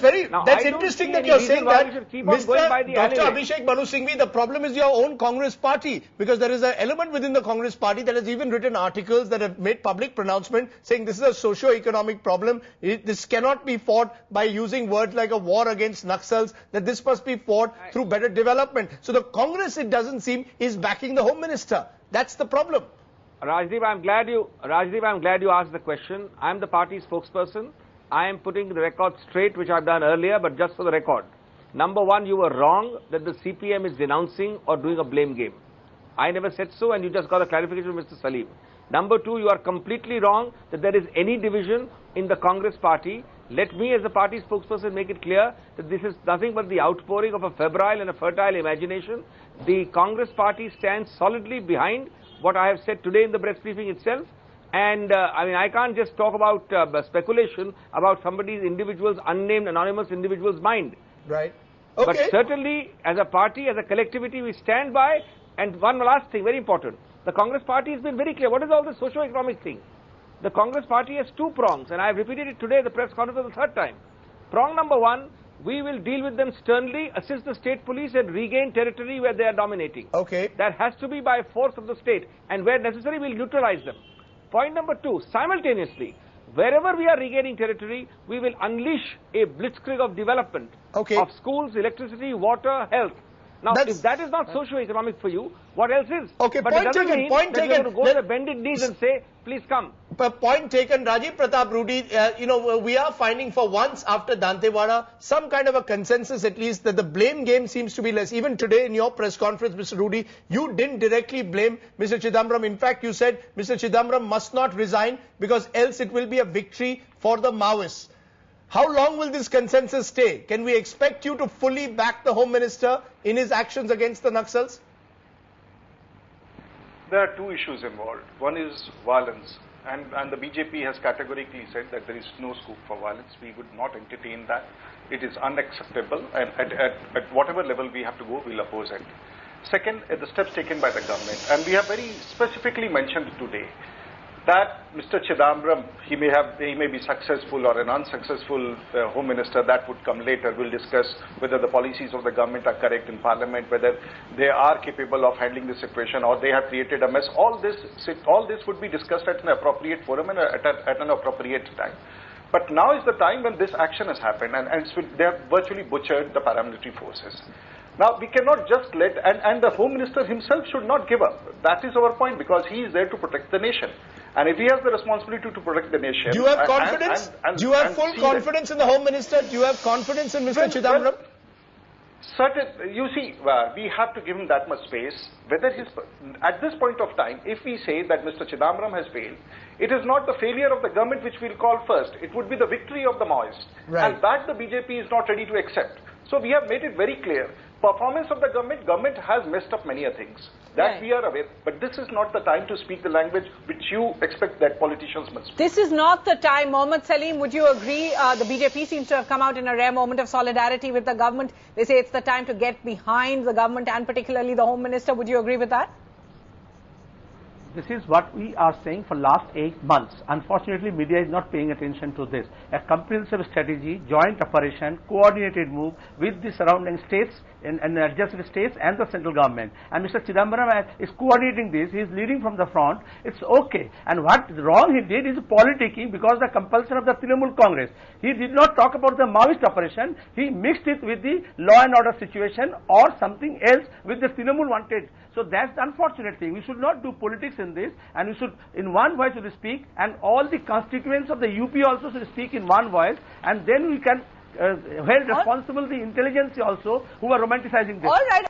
that's interesting that you're saying that, Dr. Abhishek Manu Singhvi, the problem is your own Congress party, because there is an element within the Congress party that has even written articles that have made public pronouncement saying this is a socio-economic problem. This cannot be fought by using words like a war against Naxals, that this must be fought through better development. So the Congress, it doesn't seem, is backing the Home Minister. That's the problem. Rajiv, I'm glad you asked the question. I'm the party spokesperson. I am putting the record straight, which I've done earlier, but just for the record. Number one, you were wrong that the CPM is denouncing or doing a blame game. I never said so, and you just got a clarification from Mr. Salim. Number two, you are completely wrong that there is any division in the Congress party. Let me, as the party spokesperson, make it clear that this is nothing but the outpouring of a febrile and a fertile imagination. The Congress party stands solidly behind what I have said today in the press briefing itself. And I can't just talk about speculation about somebody's unnamed, anonymous individual's mind. Right. Okay. But certainly, as a party, as a collectivity, we stand by. And one last thing, very important. The Congress party has been very clear. What is all this socio-economic thing? The Congress party has two prongs, and I have repeated it today at the press conference for the third time. Prong number one, we will deal with them sternly, assist the state police and regain territory where they are dominating. Okay. That has to be by force of the state, and where necessary, we'll neutralize them. Point number two, simultaneously, wherever we are regaining territory, we will unleash a blitzkrieg of development of schools, electricity, water, health. Now, if that is not socio-economic for you, what else is? Okay, but point taken. You have to go to the bended knees and say, please come. Point taken. Rajiv Pratap, Rudy, we are finding for once after Dantewada some kind of a consensus at least that the blame game seems to be less. Even today in your press conference, Mr. Rudy, you didn't directly blame Mr. Chidambaram. In fact, you said Mr. Chidambaram must not resign because else it will be a victory for the Maoists. How long will this consensus stay? Can we expect you to fully back the Home Minister in his actions against the Naxals? There are two issues involved. One is violence, and the BJP has categorically said that there is no scope for violence. We would not entertain that. It is unacceptable, and at whatever level we have to go, we'll oppose it. Second, the steps taken by the government, and we have very specifically mentioned today that Mr. Chidambaram, he may be successful or an unsuccessful Home Minister. That would come later. We'll discuss whether the policies of the government are correct in Parliament, whether they are capable of handling the situation, or they have created a mess. All this would be discussed at an appropriate forum and at an appropriate time. But now is the time when this action has happened, and they have virtually butchered the paramilitary forces. Now, we cannot just let, and the Home Minister himself should not give up. That is our point, because he is there to protect the nation. And if he has the responsibility to protect the nation... Do you have confidence? Do you have full confidence in the Home Minister? Do you have confidence in Mr. Chidambaram? You see, we have to give him that much space. Whether at this point of time, if we say that Mr. Chidambaram has failed, it is not the failure of the government which we'll call first. It would be the victory of the Maoists. Right. And that the BJP is not ready to accept. So we have made it very clear. Performance of the government has messed up many things. That we are aware. But this is not the time to speak the language which you expect that politicians must speak. This is not the time. Mohammad Salim, would you agree? The BJP seems to have come out in a rare moment of solidarity with the government. They say it's the time to get behind the government and particularly the Home Minister. Would you agree with that? This is what we are saying for last 8 months. Unfortunately, media is not paying attention to this. A comprehensive strategy, joint operation, coordinated move with the surrounding states and adjacent states and the central government. And Mr. Chidambaram is coordinating this. He is leading from the front. It's okay. And what wrong he did is politicking because the compulsion of the Trinamool Congress. He did not talk about the Maoist operation. He mixed it with the law and order situation or something else which the Trinamool wanted. So that's the unfortunate thing. We should not do politics in this, and we should, in one voice, should speak, and all the constituents of the UP also should speak in one voice, and then we can hold responsible the intelligence also who are romanticizing this. All right.